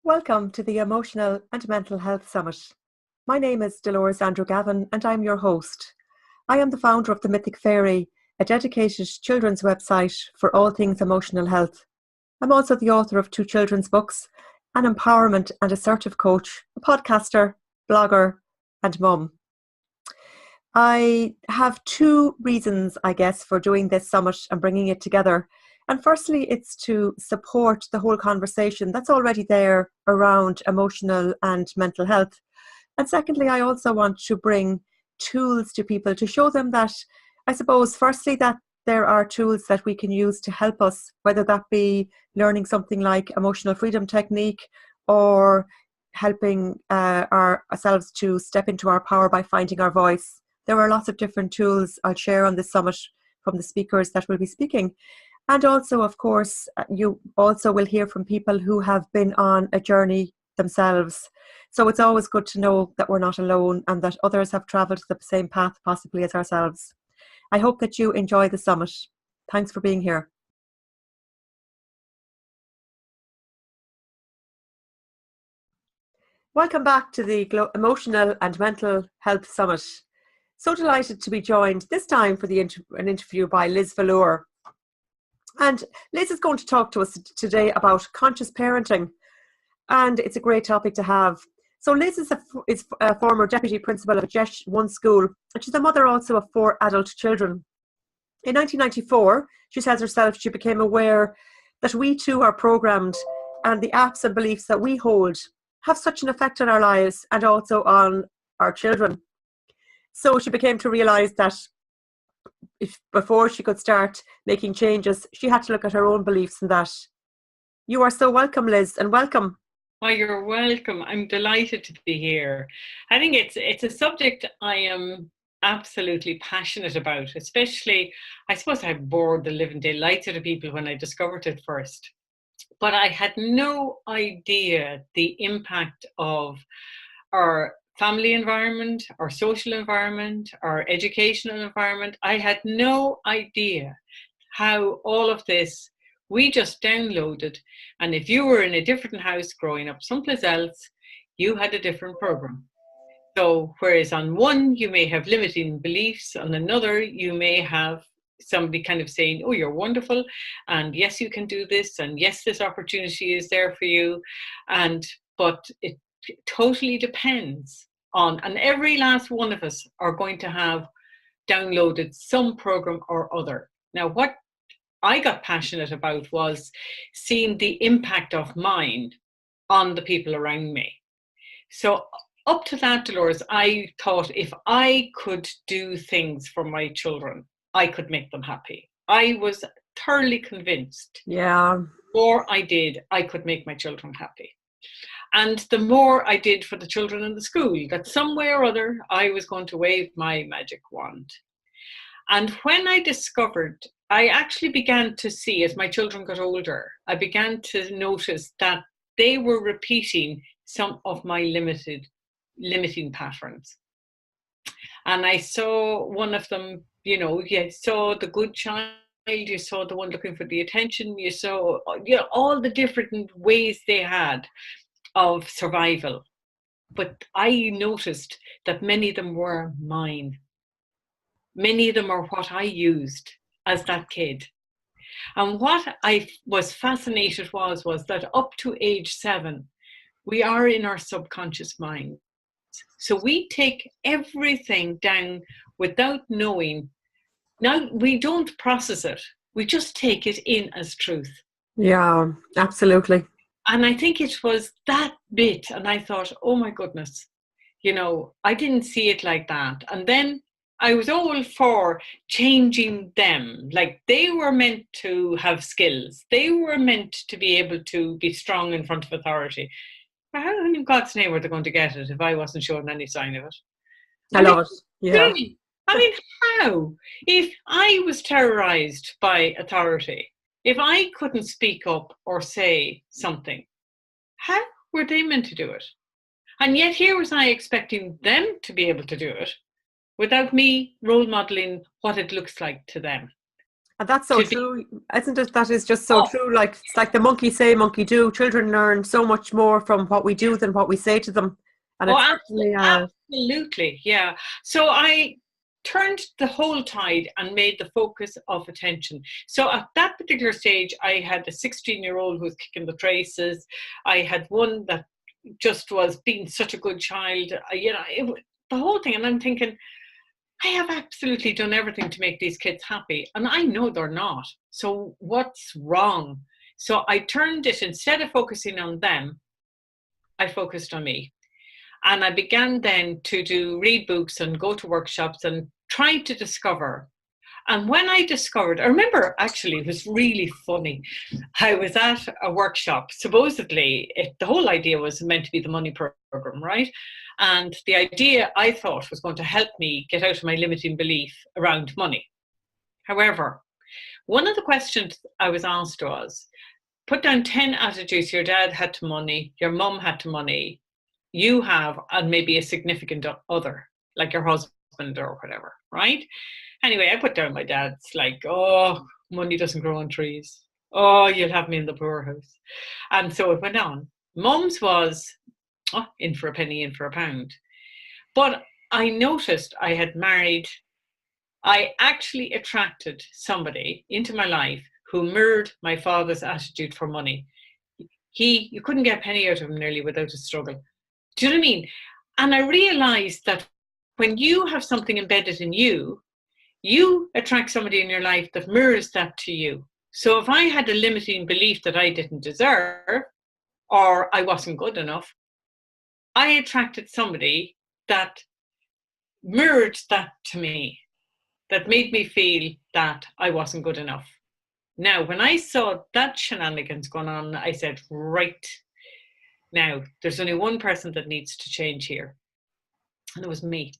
Welcome to the Emotional and Mental Health Summit. My name is Dolores Andrew Gavin and I'm your host. I am the founder of The Mythic Fairy, a dedicated children's website for all things emotional health. I'm also the author of 2 children's books, an empowerment and assertive coach, a podcaster, blogger and mum. I have 2 reasons, I guess, for doing this summit and bringing it together. And firstly, it's to support the whole conversation that's already there around emotional and mental health. And secondly, I also want to bring tools to people to show them that, I suppose, firstly, that there are tools that we can use to help us, whether that be learning something like emotional freedom technique or helping ourselves to step into our power by finding our voice. There are lots of different tools I'll share on this summit from the speakers that will be speaking. And also, of course, you also will hear from people who have been on a journey themselves. So it's always good to know that we're not alone and that others have travelled the same path possibly as ourselves. I hope that you enjoy the summit. Thanks for being here. Welcome back to the Emotional and Mental Health Summit. So delighted to be joined this time for an interview by Liz Valloor. And Liz is going to talk to us today about conscious parenting, and it's a great topic to have. So Liz is a former deputy principal of a Jesh 1 school, and she's a mother also of 4 adult children. In 1994, she says herself, she became aware that we too are programmed, and the apps and beliefs that we hold have such an effect on our lives and also on our children. So she became to realise that before she could start making changes, she had to look at her own beliefs in that. You are so welcome, Liz, and welcome. Oh, you're welcome. I'm delighted to be here. I think it's a subject I am absolutely passionate about, especially, I suppose I bored the living daylights out of people when I discovered it first. But I had no idea the impact of our family environment, our social environment, our educational environment. I had no idea how all of this we just downloaded. And if you were in a different house growing up someplace else, you had a different program. So whereas on one, you may have limiting beliefs, on another, you may have somebody kind of saying, oh, you're wonderful. And yes, you can do this. And yes, this opportunity is there for you. But it totally depends on, and every last one of us are going to have downloaded some program or other. Now, what I got passionate about was seeing the impact of mine on the people around me. So up to that, Dolores, I thought if I could do things for my children, I could make them happy. I was thoroughly convinced. Yeah. The more I did, I could make my children happy. And the more I did for the children in the school, that some way or other, I was going to wave my magic wand. And when I discovered, I actually began to see, as my children got older, I began to notice that they were repeating some of my limiting patterns. And I saw one of them, you saw the good child, you saw the one looking for the attention, you saw all the different ways they had of survival. But I noticed that many of them were mine. Many of them are what I used as that kid. And what I was fascinated was that up to age 7, we are in our subconscious mind. So we take everything down without knowing. Now, we don't process it. We just take it in as truth. Yeah, absolutely. And I think it was that bit. And I thought, oh my goodness, I didn't see it like that. And then I was all for changing them. Like they were meant to have skills. They were meant to be able to be strong in front of authority. How in God's name were they going to get it if I wasn't showing any sign of it? I love it. Yeah. Really? How? If I was terrorized by authority, if I couldn't speak up or say something, how were they meant to do it? And yet here was I expecting them to be able to do it without me role modeling what it looks like to them. And that's so to be, true, isn't it? That is just so oh, true. Like, it's like the monkey say, monkey do. Children learn so much more from what we do than what we say to them. And oh, it's certainly, absolutely, yeah. So I turned the whole tide and made the focus of attention. So at that particular stage, I had a 16-year-old who was kicking the traces. I had one that just was being such a good child. The whole thing. And I'm thinking, I have absolutely done everything to make these kids happy, and I know they're not. So what's wrong? So I turned it, instead of focusing on them, I focused on me. And I began then to read books and go to workshops and try to discover. And when I discovered, I remember actually, it was really funny. I was at a workshop. Supposedly, the whole idea was meant to be the money program, right? And the idea I thought was going to help me get out of my limiting belief around money. However, one of the questions I was asked was, put down 10 attitudes your dad had to money, your mum had to money, you have, and maybe a significant other, like your husband or whatever, right? Anyway, I put down my dad's, like, oh, money doesn't grow on trees. Oh, you'll have me in the poorhouse. And so it went on. Mum's was, oh, in for a penny, in for a pound. But I noticed I actually attracted somebody into my life who mirrored my father's attitude for money. You couldn't get a penny out of him nearly without a struggle. Do you know what I mean? And I realized that when you have something embedded in you, you attract somebody in your life that mirrors that to you. So if I had a limiting belief that I didn't deserve or I wasn't good enough, I attracted somebody that mirrored that to me, that made me feel that I wasn't good enough. Now, when I saw that shenanigans going on, I said, right, now there's only one person that needs to change here. And it was me.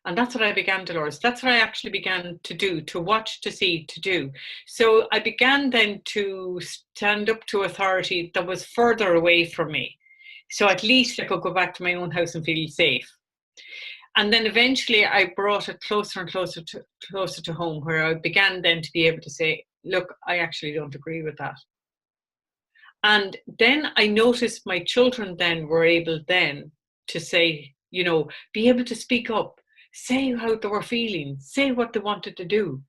And that's what I began, Dolores. That's what I actually began to do, to watch, to see, to do. So I began then to stand up to authority that was further away from me. So at least I could go back to my own house and feel safe. And then eventually I brought it closer and closer to home, where I began then to be able to say, look, I actually don't agree with that. And then I noticed my children then were able then to say, be able to speak up, say how they were feeling, say what they wanted to do.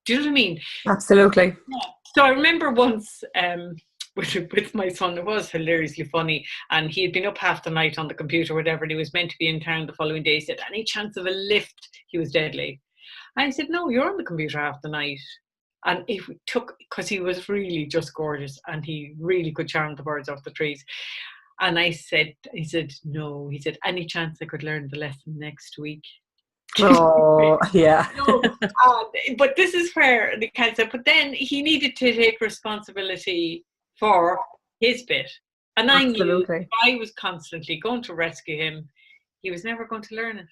Do you know what I mean? absolutely. Yeah. So I remember once with my son, it was hilariously funny, and he had been up half the night on the computer, whatever, and he was meant to be in town the following day. He said, any chance of a lift? He was dead late. And I said, no, you're on the computer half the night. And it took, because he was really just gorgeous and he really could charm the birds off the trees. And he said, no, he said, any chance I could learn the lesson next week? Oh, yeah. But this is where the cancer, but then he needed to take responsibility for his bit. And I knew if I was constantly going to rescue him, he was never going to learn it.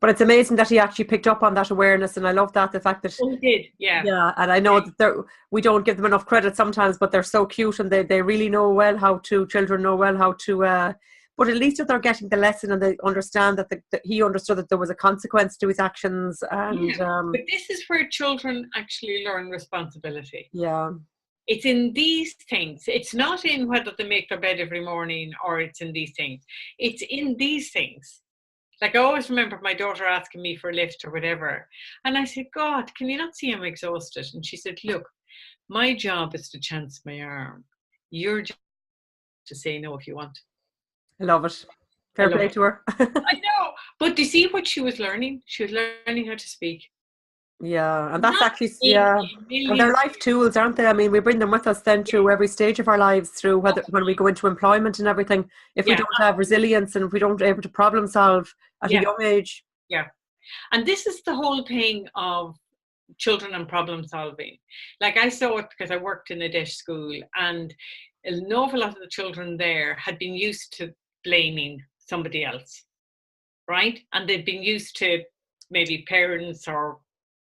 But it's amazing that he actually picked up on that awareness, and I love that, the fact that he did, yeah. And I know that we don't give them enough credit sometimes, but they're so cute, and they really know well how to. Children know well how to. But at least if they're getting the lesson and they understand that he understood that there was a consequence to his actions, and but this is where children actually learn responsibility. Yeah. It's in these things. It's not in whether they make their bed every morning, or it's in these things. It's in these things. Like, I always remember my daughter asking me for a lift or whatever. And I said, God, can you not see I'm exhausted? And she said, look, my job is to chance my arm. Your job is to say no if you want. I love it. Fair play to her. I know. But do you see what she was learning? She was learning how to speak. Yeah, and that's actually, and they're life tools, aren't they? I mean, we bring them with us then through every stage of our lives, through when we go into employment and everything. If we don't have resilience and if we don't able to problem solve at a young age. Yeah. And this is the whole thing of children and problem solving. Like, I saw it because I worked in a DEIS school, and an awful lot of the children there had been used to blaming somebody else, right? And they'd been used to maybe parents or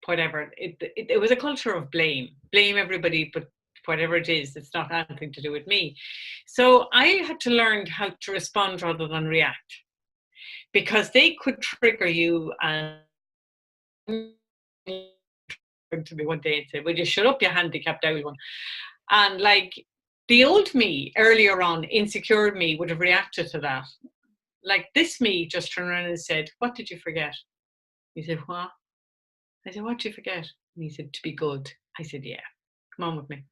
whatever. It was a culture of blame everybody, but whatever it is, it's not anything to do with me. So I had to learn how to respond rather than react, because they could trigger you and to me one day and say, "Will you shut up, you handicapped old one?" And like the old me earlier on, insecure me, would have reacted to that. Like this me just turned around and said, "What did you forget?" He said, "What?" I said, "What did you forget?" And he said, "To be good." I said, "Yeah, come on with me."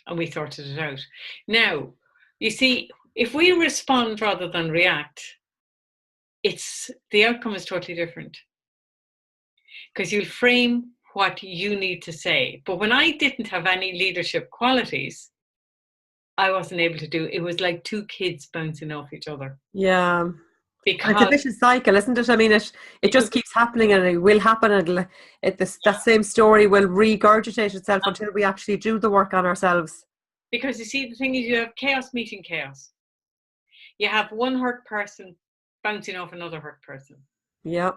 And we sorted it out. Now, you see, if we respond rather than react, the outcome is totally different, because you'll frame what you need to say. But when I didn't have any leadership qualities, I wasn't able to do it. It was like two kids bouncing off each other. Yeah. And it's a Because vicious cycle, isn't it? I mean, it just keeps happening, and it will happen, and that same story will regurgitate itself until we actually do the work on ourselves. Because you see, the thing is, you have chaos meeting chaos. You have one hurt person bouncing off another hurt person. Yeah.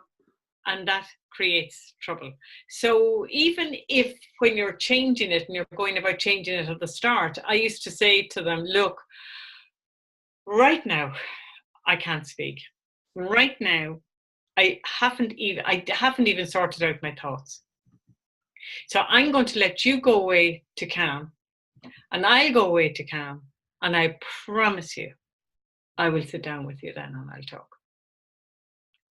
And that creates trouble. So even if when you're changing it and you're going about changing it at the start, I used to say to them, "Look, right now, I can't speak. Right now, I haven't even sorted out my thoughts. So I'm going to let you go away to calm, and I'll go away to calm, and I promise you, I will sit down with you then and I'll talk."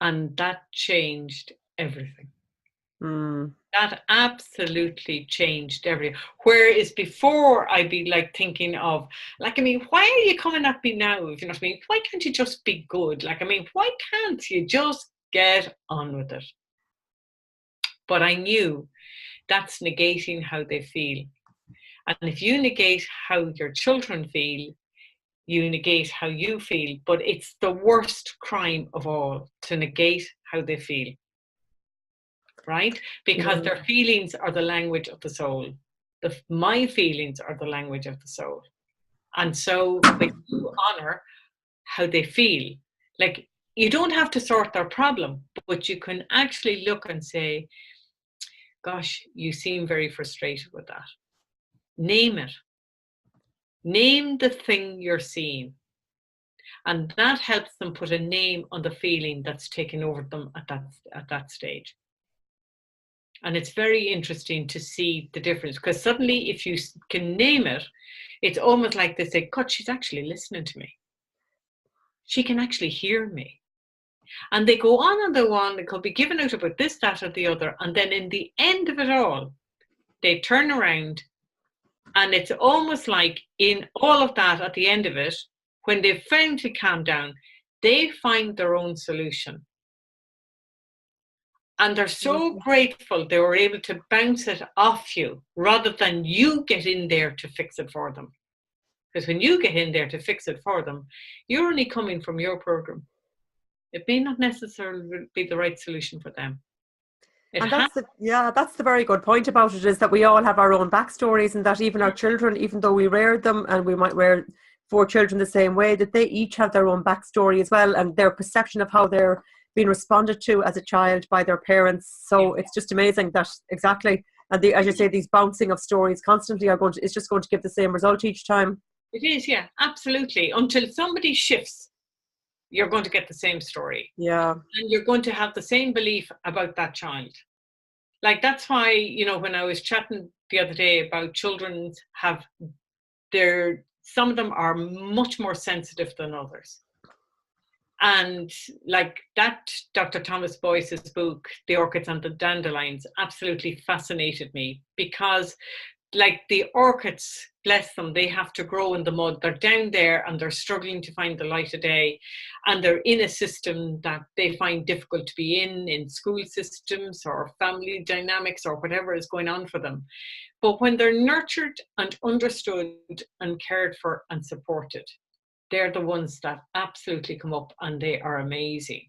And that changed everything. That absolutely changed everything. Whereas before, I'd be like thinking of, like, I mean, why are you coming at me now? If you know what I mean, why can't you just be good? Like, I mean, why can't you just get on with it? But I knew that's negating how they feel. And if you negate how your children feel, you negate how you feel. But it's the worst crime of all, to negate how they feel. Right? Because their feelings are the language of the soul. My feelings are the language of the soul. And so when you honor how they feel, like, you don't have to sort their problem, but you can actually look and say, "Gosh, you seem very frustrated with that." Name it. Name the thing you're seeing. And that helps them put a name on the feeling that's taken over them at that stage. And it's very interesting to see the difference, because suddenly if you can name it, it's almost like they say, "God, she's actually listening to me. She can actually hear me." And they go on and go on. They could be giving out about this, that, or the other. And then in the end of it all, they turn around, and it's almost like in all of that, at the end of it, when they've finally calmed down, they find their own solution. And they're so grateful they were able to bounce it off you rather than you get in there to fix it for them. Because when you get in there to fix it for them, you're only coming from your program. It may not necessarily be the right solution for them. And that's the very good point about it, is that we all have our own backstories, and that even our children, even though we reared them, and we might rear 4 children the same way, that they each have their own backstory as well, and their perception of how they're being responded to as a child by their parents. So it's just amazing that, exactly, and as you say, these bouncing of stories constantly it's just going to give the same result each time. It is, yeah, absolutely. Until somebody shifts, you're going to get the same story. Yeah. And you're going to have the same belief about that child. Like, that's why, you know, when I was chatting the other day about children some of them are much more sensitive than others. And like that, Dr. Thomas Boyce's book, The Orchids and the Dandelions, absolutely fascinated me, because like the orchids, bless them, they have to grow in the mud. They're down there and they're struggling to find the light of day. And they're in a system that they find difficult to be in school systems or family dynamics or whatever is going on for them. But when they're nurtured and understood and cared for and supported, they're the ones that absolutely come up, and they are amazing.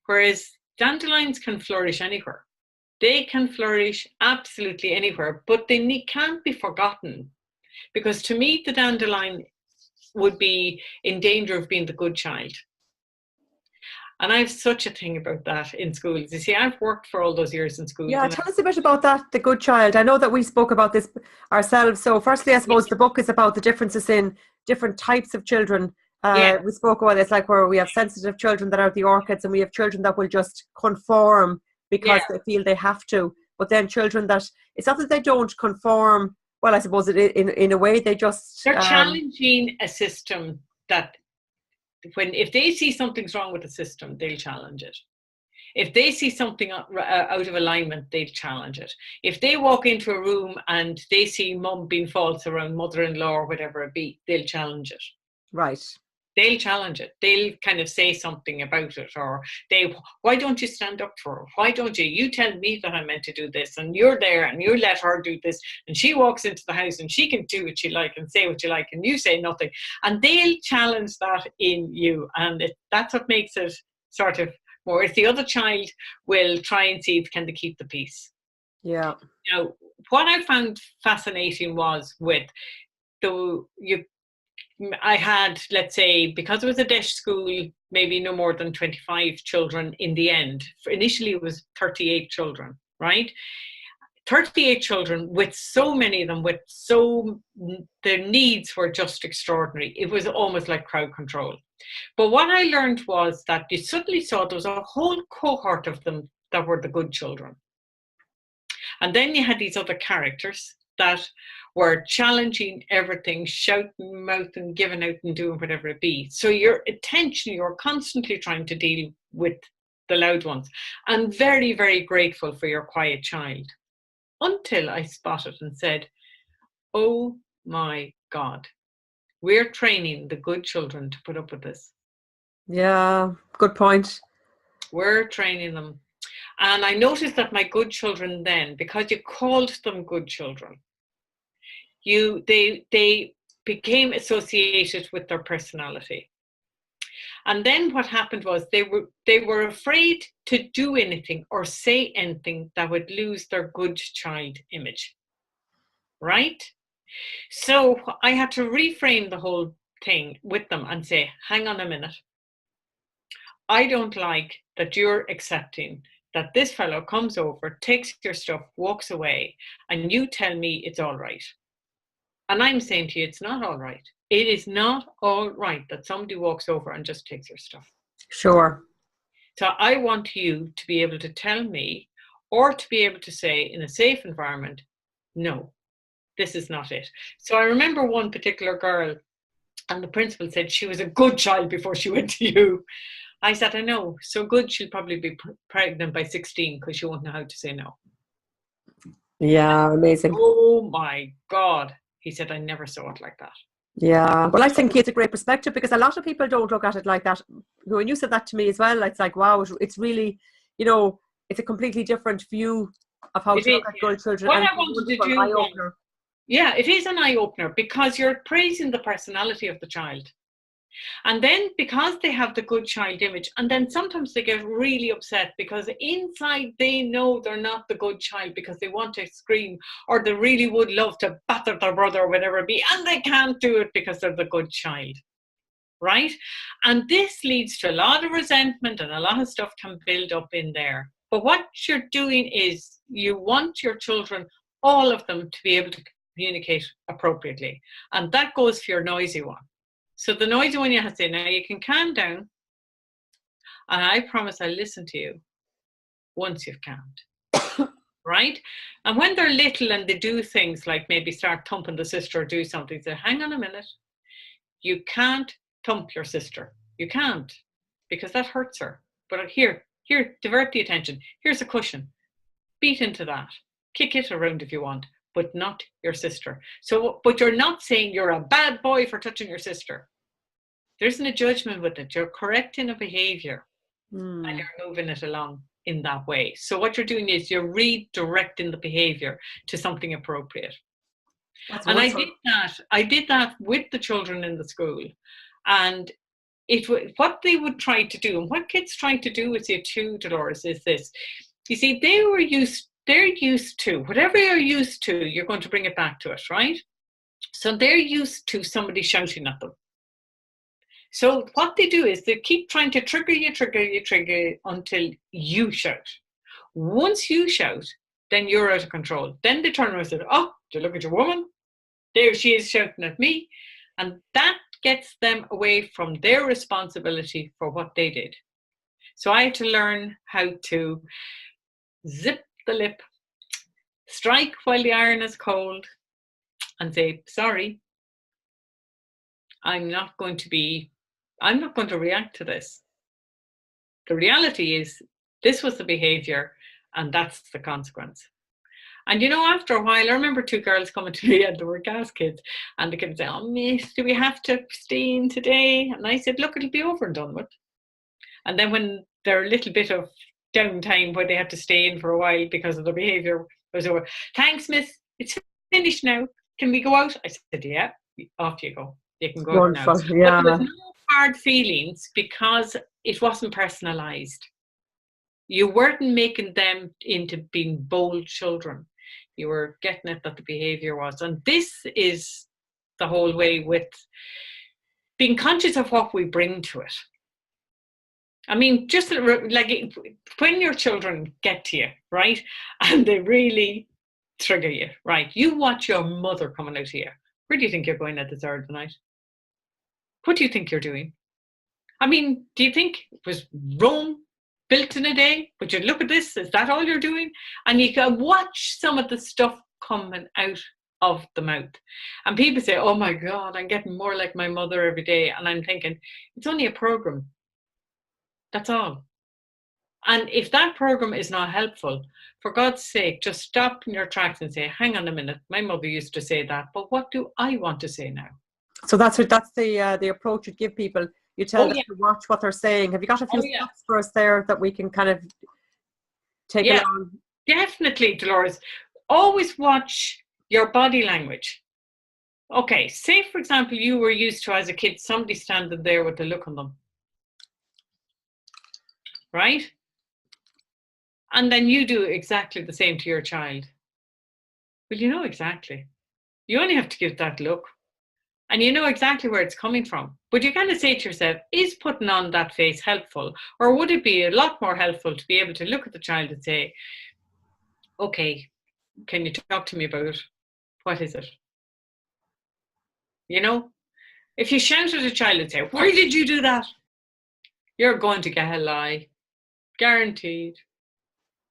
Whereas dandelions can flourish anywhere. They can flourish absolutely anywhere, but they can't be forgotten. Because to me, the dandelion would be in danger of being the good child. And I have such a thing about that in schools. You see, I've worked for all those years in schools. Yeah, tell us a bit about that, the good child. I know that we spoke about this ourselves. So firstly, I suppose the book is about the differences in different types of children. We spoke about this, like where we have sensitive children that are the orchids, and we have children that will just conform because they feel they have to. but then children that, it's not that they don't conform, well, I suppose in a way they just... They're challenging a system that if they see something's wrong with the system, they'll challenge it. If they see something out of alignment, they'll challenge it. If they walk into a room and they see mum being false around mother-in-law or whatever it be, they'll challenge it. Right. They'll challenge it. They'll kind of say something about it, or why don't you stand up for her? Why don't you? You tell me that I'm meant to do this, and you're there, and you let her do this, and she walks into the house and she can do what she like and say what you like, and you say nothing. And they'll challenge that in you, and that's what makes it sort of more. If the other child will try and see if can they keep the peace. Yeah. Now, what I found fascinating was with I had, let's say, because it was a DESH school, maybe no more than 25 children in the end. Initially, it was 38 children, right? 38 children with so many of them, their needs were just extraordinary. It was almost like crowd control. But what I learned was that you suddenly saw there was a whole cohort of them that were the good children. And then you had these other characters that were challenging everything, shouting, mouthing, giving out and doing whatever it be. So your attention, you're constantly trying to deal with the loud ones. And very, very grateful for your quiet child. Until I spotted and said, oh my God, we're training the good children to put up with this. Yeah, good point. We're training them. And I noticed that my good children then, because you called them good children, they became associated with their personality. And then what happened was they were afraid to do anything or say anything that would lose their good child image, right? So I had to reframe the whole thing with them and say, hang on a minute. I don't like that you're accepting that this fellow comes over, takes your stuff, walks away, and you tell me it's all right. And I'm saying to you, it's not all right. It is not all right that somebody walks over and just takes your stuff. Sure. So I want you to be able to tell me, or to be able to say in a safe environment, no, this is not it. So I remember one particular girl, and the principal said she was a good child before she went to you. I said, I know, so good she'll probably be pregnant by 16 because she won't know how to say no. Yeah, amazing. Oh my God. He said, I never saw it like that. Yeah, well, I think it's a great perspective because a lot of people don't look at it like that. When you said that to me as well, it's like, wow, it's really, it's a completely different view of how to look at good children. What I wanted to do, yeah, it is an eye-opener because you're praising the personality of the child. And then because they have the good child image, and then sometimes they get really upset because inside they know they're not the good child because they want to scream, or they really would love to batter their brother or whatever it be, and they can't do it because they're the good child, right? And this leads to a lot of resentment, and a lot of stuff can build up in there. But what you're doing is you want your children, all of them, to be able to communicate appropriately. And that goes for your noisy one. So the noisy one you have to say, now you can calm down, and I promise I'll listen to you once you've calmed, right? And when they're little and they do things like maybe start thumping the sister or do something, say, hang on a minute, you can't thump your sister. You can't, because that hurts her. But here, divert the attention. Here's a cushion. Beat into that. Kick it around if you want, but not your sister. So, but you're not saying you're a bad boy for touching your sister. There isn't a judgment with it. You're correcting a behavior and you're moving it along in that way. So what you're doing is you're redirecting the behavior to something appropriate. That's and wonderful. I did that with the children in the school. And what they would try to do, and what kids try to do with you too, Dolores, is this. You see, they're used to, whatever you're used to, you're going to bring it back to it, right? So they're used to somebody shouting at them. So what they do is they keep trying to trigger you until you shout. Once you shout, then you're out of control. Then they turn around and say, oh, do you look at your woman? There she is shouting at me. And that gets them away from their responsibility for what they did. So I had to learn how to zip the lip strike while the iron is cold and say, sorry, I'm not going to react to this. The reality is this was the behavior and that's the consequence. And after a while, I remember 2 girls coming to me and they were gas kids, and the kids say, oh, miss, do we have to stay in today? And I said, look, it'll be over and done with. And then when their little bit of downtime where they had to stay in for a while because of their behavior was over, thanks, miss, it's finished now. Can we go out? I said, yeah, off you go. You can go out now. Yeah. But there was no hard feelings because it wasn't personalized. You weren't making them into being bold children. You were getting it that the behavior was. And this is the whole way with being conscious of what we bring to it. I mean, just like when your children get to you, right, and they really trigger you, right, you watch your mother coming out of you. Where do you think you're going at this hour of the night? What do you think you're doing? I mean, do you think it was Rome built in a day? Would you look at this? Is that all you're doing? And you can watch some of the stuff coming out of the mouth. And people say, oh my God, I'm getting more like my mother every day. And I'm thinking, it's only a program. That's all. And if that program is not helpful, for God's sake, just stop in your tracks and say, hang on a minute, my mother used to say that, but what do I want to say now? So that's the approach you give people. You tell them to watch what they're saying. Have you got a few steps for us there that we can kind of take along? Definitely, Dolores. Always watch your body language. Okay, say for example, you were used to, as a kid, somebody standing there with a look on them. Right? And then you do exactly the same to your child. Well, you know exactly. You only have to give that look. And you know exactly where it's coming from. But you kind of say to yourself, is putting on that face helpful? Or would it be a lot more helpful to be able to look at the child and say, okay, can you talk to me about it? What is it? You know, if you shout at a child and say, why did you do that? You're going to get a lie. Guaranteed.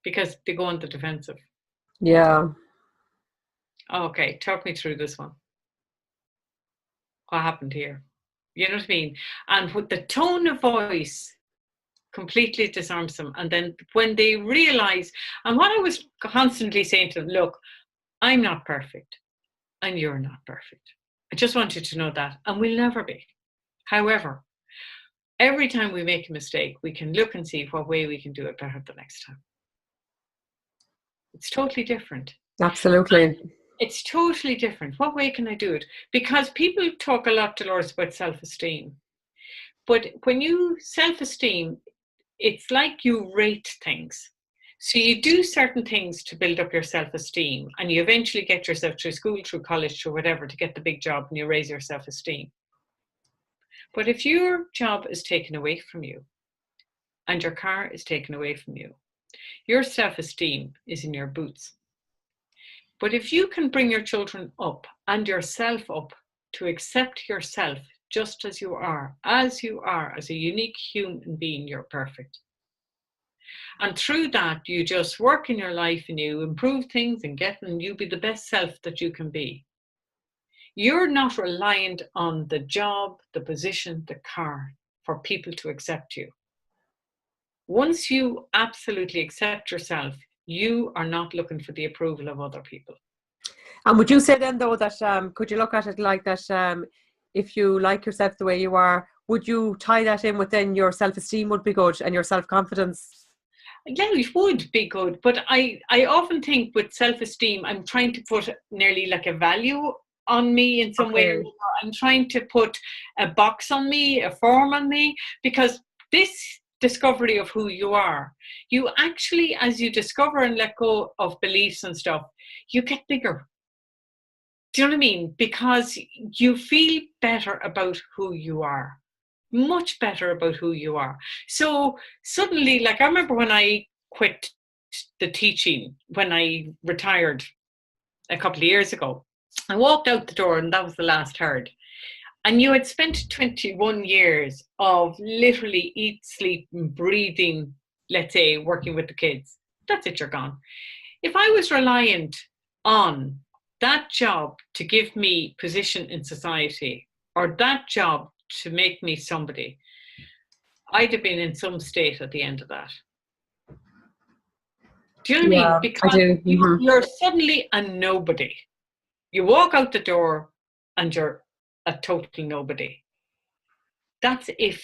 Because they go on the defensive. Yeah. Okay, talk me through this one. What happened here? You know what I mean? And with the tone of voice completely disarms them. And then when they realize, and what I was constantly saying to them, look, I'm not perfect and you're not perfect. I just want you to know that, and we'll never be. However, every time we make a mistake, we can look and see what way we can do it better the next time. It's totally different. Absolutely. And it's totally different. What way can I do it? Because people talk a lot, Dolores, about self-esteem. But when you self-esteem, it's like you rate things. So you do certain things to build up your self-esteem, and you eventually get yourself through school, through college, through whatever, to get the big job, and you raise your self-esteem. But if your job is taken away from you and your car is taken away from you, your self-esteem is in your boots. But if you can bring your children up and yourself up to accept yourself just as you are, as a unique human being, you're perfect. And through that, you just work in your life and you improve things and you be the best self that you can be. You're not reliant on the job, the position, the car for people to accept you. Once you absolutely accept yourself, you are not looking for the approval of other people. And would you say then, though, that could you look at it like that, if you like yourself the way you are, would you tie that in within your self-esteem would be good and your self-confidence? Yeah, it would be good. But I often think with self-esteem, I'm trying to put nearly like a value on me in some way. I'm trying to put a box on me, a form on me, because this discovery of who you are, you actually, as you discover and let go of beliefs and stuff, you get bigger. Do you know what I mean? Because you feel better about who you are, much better about who you are. So suddenly, like I remember when I quit the teaching, when I retired a couple of years ago, I walked out the door and that was the last heard. And you had spent 21 years of literally eat, sleep, and breathing, let's say, working with the kids. That's it, you're gone. If I was reliant on that job to give me position in society, or that job to make me somebody, I'd have been in some state at the end of that. Do you know what I mean? Yeah, I Because do. you're suddenly a nobody. You walk out the door and you're a total nobody. That's if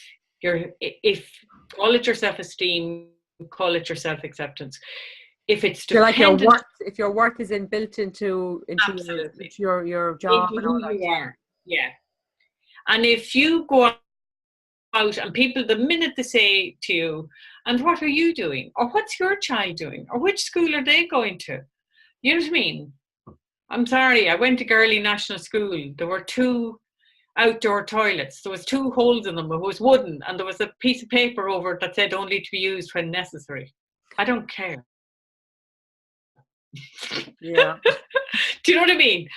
call it your self-esteem, call it your self-acceptance. If it's You're like your dependent, worth. If your worth is inbuilt into absolutely, your job into and all who that. you are. Yeah. And if you go out and people, the minute they say to you, and what are you doing? Or what's your child doing? Or which school are they going to? You know what I mean? I'm sorry, I went to Girly National School. There were 2 outdoor toilets. There was 2 holes in them. It was wooden, and there was a piece of paper over it that said only to be used when necessary. I don't care. Yeah. Do you know what I mean?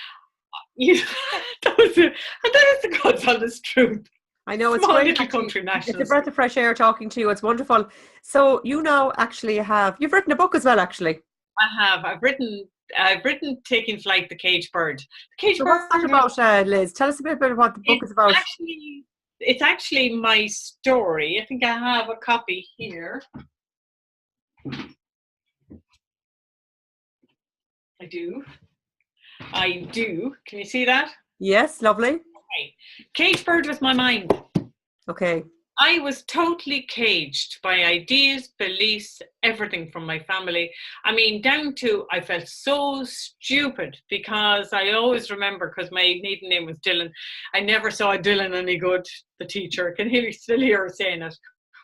That was and that is the God's honest truth. I know, it's Small great. little Actually, country it's national a breath of fresh air talking to you. It's wonderful. So you now actually you've written a book as well, actually. I have. I've written Taking Flight, the Caged Bird. The Caged So what's that Bird about, Liz? Tell us a bit about what the book is about. it's actually my story. I think I have a copy here. I do. Can you see that? Yes, lovely. Okay. Caged Bird was my mind. Okay. I was totally caged by ideas, beliefs, everything from my family. I mean, down to I felt so stupid because I always remember, because my maiden name was Dylan, I never saw Dylan any good, the teacher. I can still hear her saying it.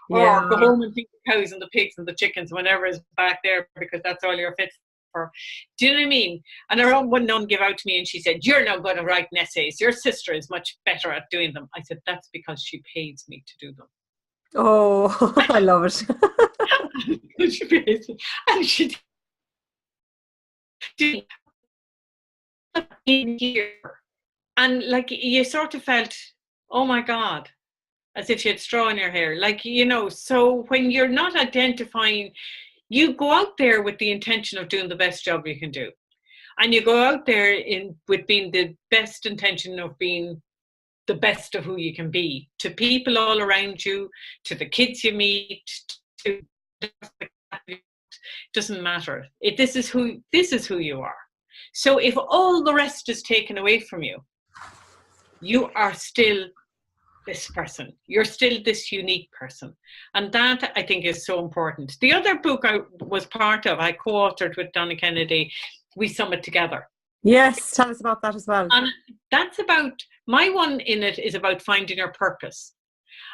Yeah. Or go home and feed the cows and the pigs and the chickens whenever is back there, because that's all you're fit for. Do you know what I mean? And her own one nun gave out to me and she said, "You're not going to write essays. Your sister is much better at doing them." I said, "That's because she pays me to do them." Oh, I love it. She pays me. And she did in here. And like you sort of felt, oh my God, as if you had straw in your hair. Like, so when you're not identifying, you go out there with the intention of doing the best job you can do. And you go out there with being the best intention of being the best of who you can be, to people all around you, to the kids you meet, to doesn't matter. This is who you are. So if all the rest is taken away from you, you are still this person. You're still this unique person. And that, I think, is so important. The other book I was part of, I co-authored with Donna Kennedy, We Summit Together. Yes, tell us about that as well. And that's about, my one in it is about finding your purpose.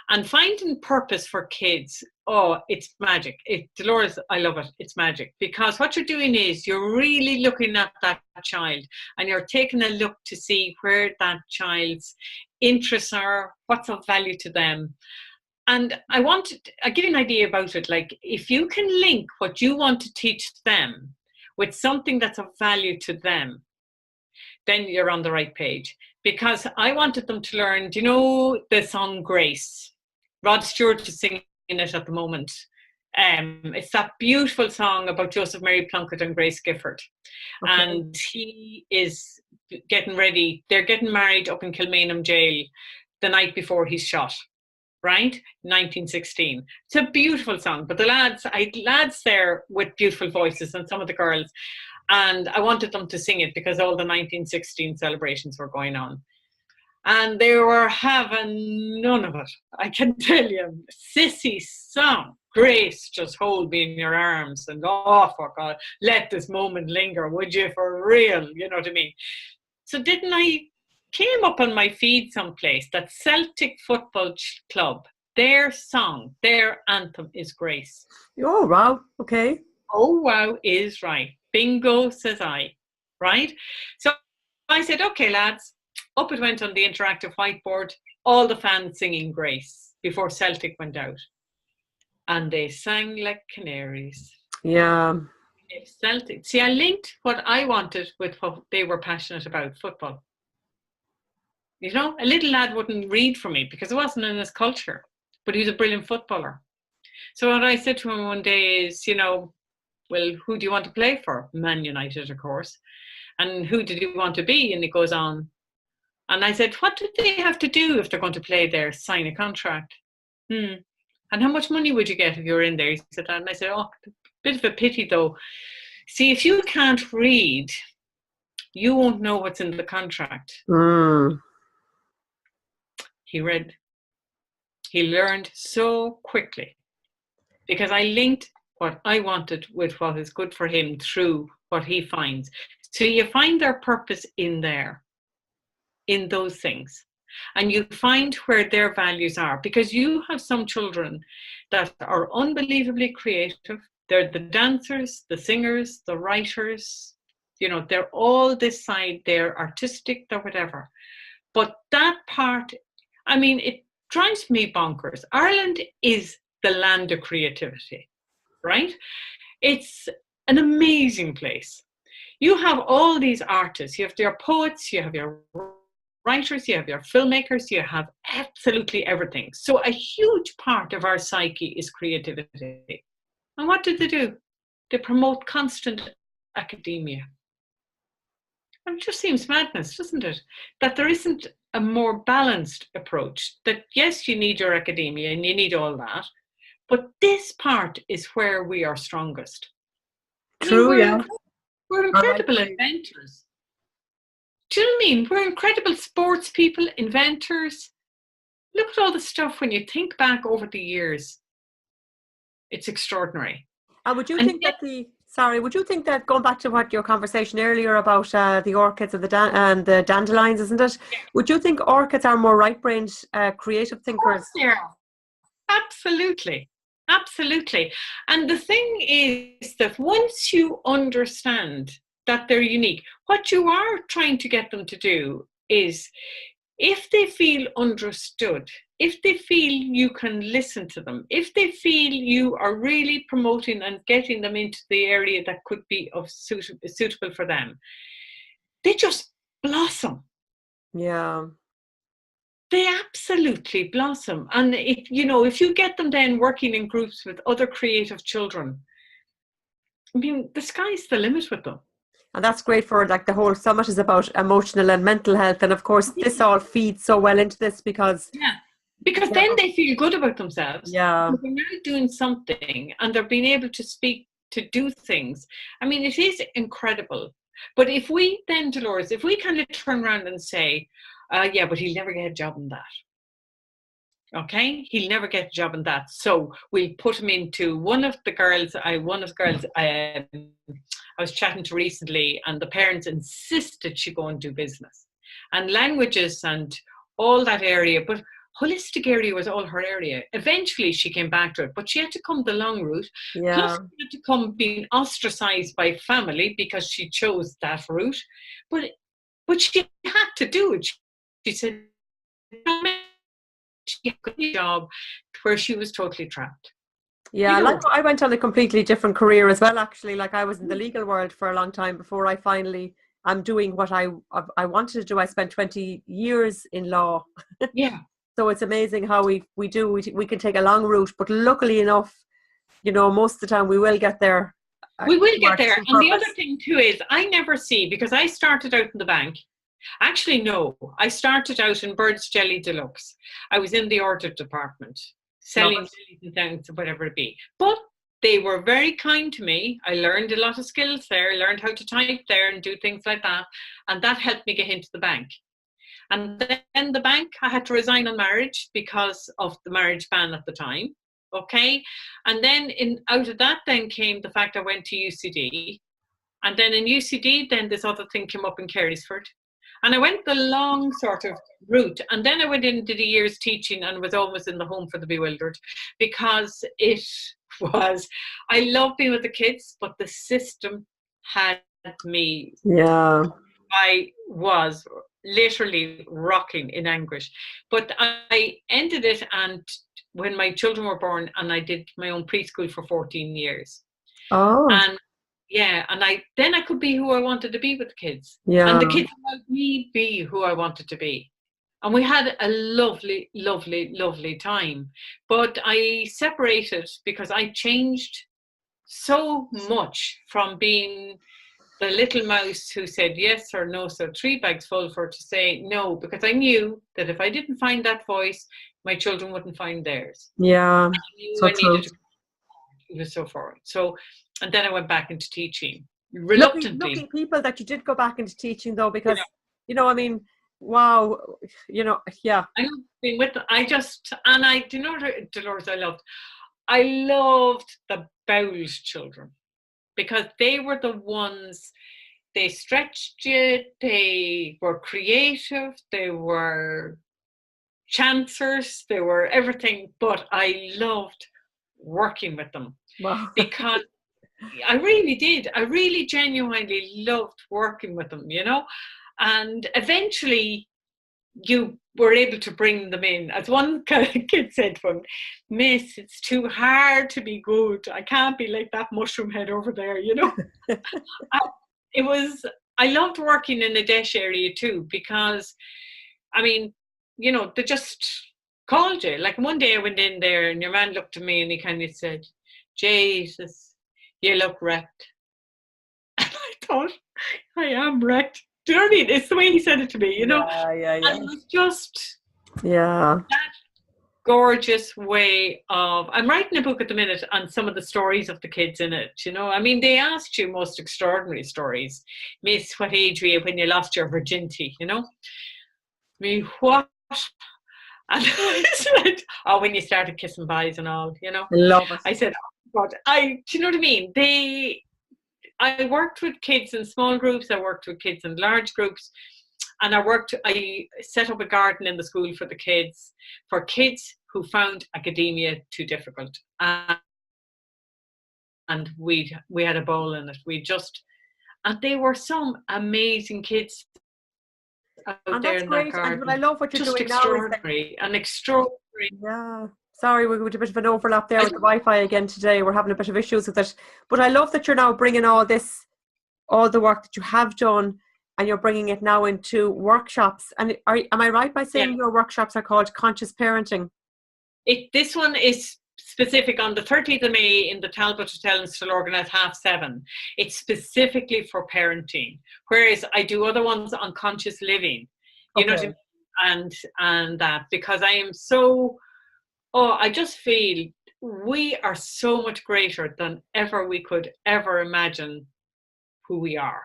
And finding purpose for kids, oh, it's magic. Dolores, I love it. It's magic. Because what you're doing is you're really looking at that child and you're taking a look to see where that child's interests are, what's of value to them. And I'll give you an idea about it. Like, if you can link what you want to teach them with something that's of value to them, then you're on the right page. Because I wanted them to learn, do you know the song Grace? Rod Stewart is singing it at the moment. It's that beautiful song about Joseph Mary Plunkett and Grace Gifford. Okay. And he is getting ready. They're getting married up in Kilmainham jail the night before he's shot, right? 1916. It's a beautiful song. But the lads there with beautiful voices, and some of the girls. And I wanted them to sing it because all the 1916 celebrations were going on. And they were having none of it. I can tell you, Sissy's song, Grace, just hold me in your arms, and oh, for God, let this moment linger, would you, for real? You know what I mean? So came up on my feed someplace that Celtic Football Club, their song, their anthem is Grace. Oh, wow. Okay. Oh, wow is right. Bingo, says I. Right? So I said, okay, lads. Up it went on the interactive whiteboard, all the fans singing Grace before Celtic went out. And they sang like canaries. Yeah. If Celtic. See, I linked what I wanted with what they were passionate about, football. You know, a little lad wouldn't read for me because it wasn't in his culture, but he was a brilliant footballer. So what I said to him one day is, well, who do you want to play for? Man United, of course. And who did he want to be? And he goes on. And I said, what do they have to do if they're going to play there? Sign a contract. And how much money would you get if you were in there? He said that. And I said, oh, a bit of a pity though. See, if you can't read, you won't know what's in the contract. He read. He learned so quickly because I linked what I wanted with what is good for him through what he finds. So you find their purpose in there, in those things. And you find where their values are, because you have some children that are unbelievably creative. They're the dancers, the singers, the writers, you know, they're all this side, they're artistic, they're whatever. But that part, I mean, it drives me bonkers. Ireland is the land of creativity, right? It's an amazing place. You have all these artists, you have your poets, you have your writers, you have your filmmakers, you have absolutely everything. So a huge part of our psyche is creativity. And what do? They promote constant academia. And it just seems madness, doesn't it? That there isn't a more balanced approach. That yes, you need your academia and you need all that, but this part is where we are strongest. True, yeah. We're incredible inventors. Do you know what I mean? We're incredible sports people, inventors. Look at all the stuff when you think back over the years. It's extraordinary. And would you think that going back to what your conversation earlier about the orchids and the dandelions, isn't it? Yeah. Would you think orchids are more right-brained, creative thinkers? Yeah, absolutely. Absolutely. And the thing is that once you understand that they're unique, what you are trying to get them to do is, if they feel understood, if they feel you can listen to them, if they feel you are really promoting and getting them into the area that could be suitable for them, they just blossom. Yeah. They absolutely blossom. And if you get them then working in groups with other creative children, I mean, the sky's the limit with them. And that's great for, like, the whole summit is about emotional and mental health. And of course, this all feeds so well into this because... Yeah, because then they feel good about themselves. Yeah. They're now doing something and they're being able to speak, to do things. I mean, it is incredible. But if we then, Dolores, if we kind of turn around and say, yeah, but he'll never get a job in that. Okay, he'll never get a job in that. So we'll put him into one of the girls I was chatting to recently, and the parents insisted she go and do business and languages and all that area. But holistic area was all her area. Eventually she came back to it, but she had to come the long route. Yeah. Plus she had to come being ostracized by family because she chose that route. But she had to do it. She said she got a job where she was totally trapped. Yeah, like I went on a completely different career as well, actually. Like, I was in the legal world for a long time before I finally am doing what I wanted to do. I spent 20 years in law. Yeah. So it's amazing how we can take a long route, but luckily enough, most of the time we will get there. We will get there. And the other thing too is, I never see, because I started out in the bank. Actually, no, I started out in Bird's Jelly Deluxe. I was in the audit department, selling jellies and things, whatever it be. But they were very kind to me. I learned a lot of skills there, learned how to type there and do things like that. And that helped me get into the bank. And then the bank, I had to resign on marriage because of the marriage ban at the time. Okay. And then out of that then came the fact I went to UCD. And then in UCD, then this other thing came up in Carysford. And I went the long sort of route. And then I went in, did a year's teaching, and was always in the home for the bewildered, because I love being with the kids, but the system had me. Yeah. I was literally rocking in anguish. But I ended it, and when my children were born, and I did my own preschool for 14 years. Oh. And yeah, and I could be who I wanted to be with the kids. Yeah. And the kids helped me be who I wanted to be. And we had a lovely, lovely, lovely time. But I separated because I changed so much from being the little mouse who said yes or no, so 3 bags full for her to say no, because I knew that if I didn't find that voice, my children wouldn't find theirs. Yeah, I knew so I needed true. to move so forward. So, and then I went back into teaching, Lucky reluctantly. people that you did go back into teaching, though, You because, know, I mean, wow, yeah. I know being with them, and I, do you know, Dolores, I loved the Bowles children, because they were the ones, they stretched you, they were creative, they were chancers, they were everything, but I loved working with them Wow. because I really did. I really genuinely loved working with them, and eventually you were able to bring them in. As one kid said to him, Miss, it's too hard to be good. I can't be like that mushroom head over there, I, it was, I loved working in the Desh area too, because, I mean, they just called you. Like one day I went in there and your man looked at me and he kind of said, Jesus, you look wrecked. And I thought, I am wrecked. Do you know what I mean? It's the way he said it to me, Yeah. And it was just Yeah. that gorgeous way of, I'm writing a book at the minute on some of the stories of the kids in it, I mean, they asked you most extraordinary stories. Miss, what age were you when you lost your virginity, Me, what? And I said, oh, when you started kissing boys and all, I love it. I said, oh, God, do you know what I mean? I worked with kids in small groups, I worked with kids in large groups, and I set up a garden in the school for kids who found academia too difficult. And we had a bowl in it. And they were some amazing kids out And there that's in that great. And garden. what I love what you're Just doing now is that, extraordinary. yeah. Sorry, we had a bit of an overlap there with the Wi-Fi again today. We're having a bit of issues with it. But I love that you're now bringing all the work that you have done, and you're bringing it now into workshops. And am I right by saying your workshops are called Conscious Parenting? This one is specific on the 30th of May in the Talbot Hotel in Stillorgan at 7:30. It's specifically for parenting, whereas I do other ones on conscious living. You know what I mean? And that, because I am so, I just feel we are so much greater than ever we could ever imagine who we are.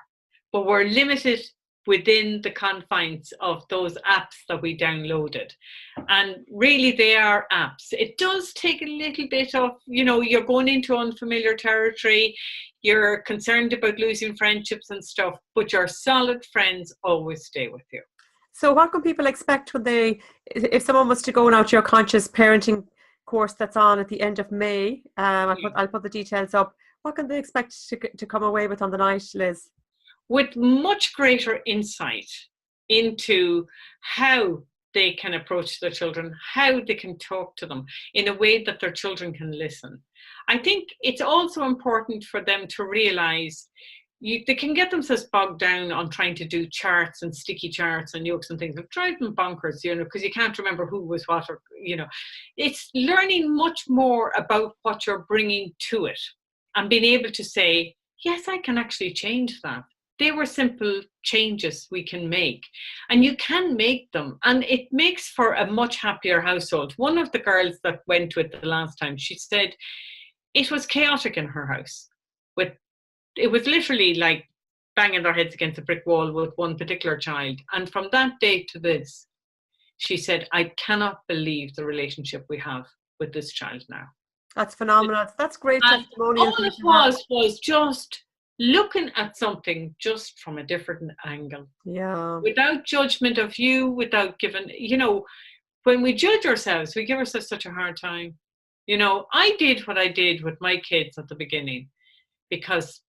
But we're limited within the confines of those apps that we downloaded. And really they are apps. It does take a little bit of, you're going into unfamiliar territory, you're concerned about losing friendships and stuff, but your solid friends always stay with you. So what can people expect if someone was to go now to your Conscious Parenting course that's on at the end of May? I'll put the details up. What can they expect to come away with on the night, Liz? With much greater insight into how they can approach their children, how they can talk to them in a way that their children can listen. I think it's also important for them to realize they can get themselves bogged down on trying to do charts and sticky charts and yolks and things. It'll drive them bonkers, because you can't remember who was what, or, it's learning much more about what you're bringing to it and being able to say, yes, I can actually change that. They were simple changes we can make, and you can make them, and it makes for a much happier household. One of the girls that went to it the last time, she said it was chaotic in her house. It was literally like banging their heads against a brick wall with one particular child. And from that day to this, she said, I cannot believe the relationship we have with this child now. That's phenomenal. That's great testimony. All it was just looking at something just from a different angle. Yeah. Without judgment of you, without giving, when we judge ourselves, we give ourselves such a hard time. I did what I did with my kids at the beginning because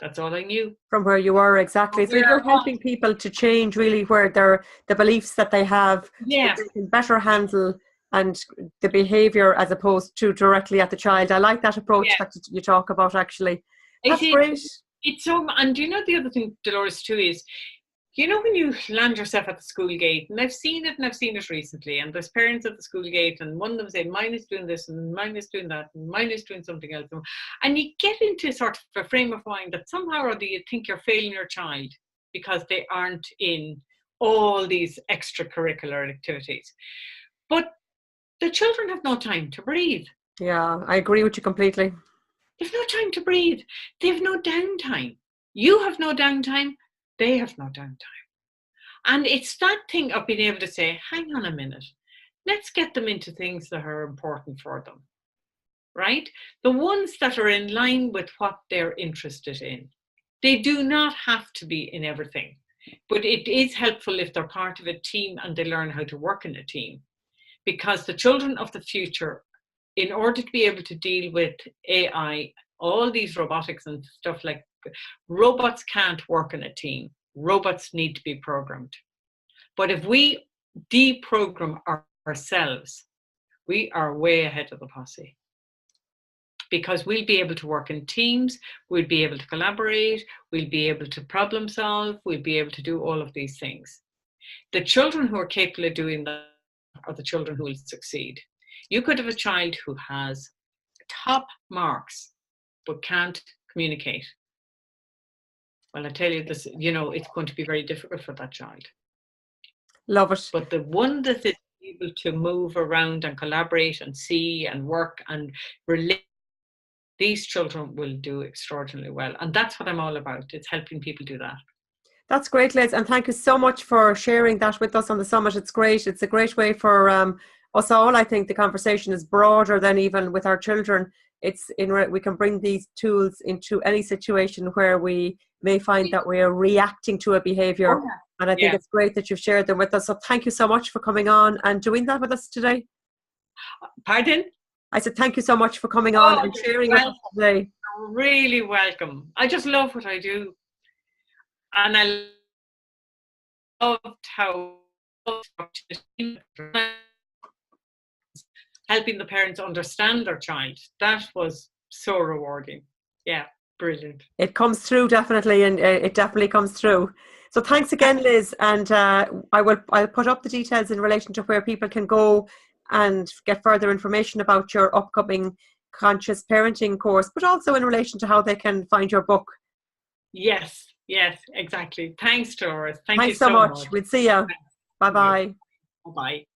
that's all I knew. From where you were, exactly. So you're helping people to change really where the beliefs that they have, they can better handle and the behaviour as opposed to directly at the child. I like that approach that you talk about, actually. That's great. It's so, and do you know the other thing, Dolores, too, is, You know, when you land yourself at the school gate, and I've seen it recently, and there's parents at the school gate, and one of them say, mine is doing this, and mine is doing that, and mine is doing something else. And you get into sort of a frame of mind that somehow or other you think you're failing your child because they aren't in all these extracurricular activities. But the children have no time to breathe. Yeah, I agree with you completely. They've no time to breathe. They've no downtime. You have no downtime. They have no downtime. And it's that thing of being able to say, hang on a minute, let's get them into things that are important for them, right? The ones that are in line with what they're interested in. They do not have to be in everything, but it is helpful if they're part of a team and they learn how to work in a team. Because the children of the future, in order to be able to deal with AI, all these robotics and stuff, like robots can't work in a team. Robots need to be programmed. But if we deprogram ourselves, we are way ahead of the posse. Because we'll be able to work in teams, we'll be able to collaborate, we'll be able to problem solve, we'll be able to do all of these things. The children who are capable of doing that are the children who will succeed. You could have a child who has top marks but can't communicate. Well, I tell you this, you know, it's going to be very difficult for that child. Love it. But the one that is able to move around and collaborate and see and work and relate, these children will do extraordinarily well. And that's what I'm all about. It's helping people do that. That's great, Liz. And thank you so much for sharing that with us on the summit. It's great. It's a great way for us all. I think the conversation is broader than even with our children. We can bring these tools into any situation where we may find that we are reacting to a behavior. And I think it's great that you've shared them with us. So thank you so much for coming on and doing that with us today. Pardon? I said thank you so much for coming on and sharing with us today. You're really welcome. I just love what I do. And I loved how helping the parents understand their child. That was so rewarding. Yeah, brilliant. It comes through definitely, and it definitely comes through. So thanks again, Liz, and I'll put up the details in relation to where people can go and get further information about your upcoming conscious parenting course, but also in relation to how they can find your book. Yes, exactly. Thanks, Doris. Thanks you so much. We'll see you. Bye-bye. Bye-bye.